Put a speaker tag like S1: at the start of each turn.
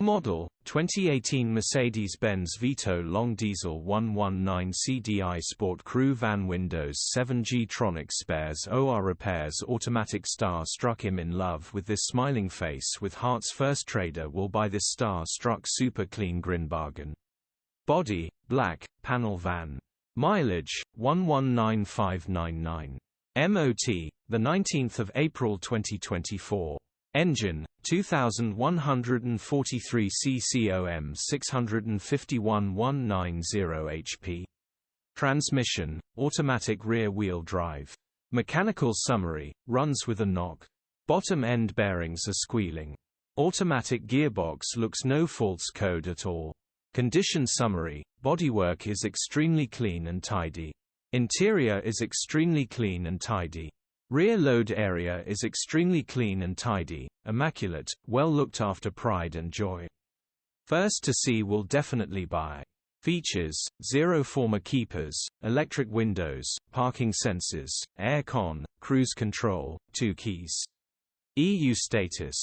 S1: Model: 2018 Mercedes-Benz Vito Long Diesel 119 CDI Sport Crew Van. Windows 7G-Tronic spares OR repairs. Automatic. Star struck. Him in love with this smiling face with hearts. First trader will buy this star struck super clean grin bargain. Body: black, panel van. Mileage: 119599. MOT: the 19th of April 2024. Engine: 2143 cc/OM 651 190 HP. Transmission: automatic rear-wheel drive. Mechanical summary: runs with a knock. Bottom end bearings are squealing. Automatic gearbox looks no faults code at all. Condition summary: bodywork is extremely clean and tidy. Interior is extremely clean and tidy. Rear load area is extremely clean and tidy, immaculate, well looked after. Pride and joy. First to see will definitely buy. Features: 0 former keepers, electric windows, parking sensors, air con, cruise control, 2 keys. EU status: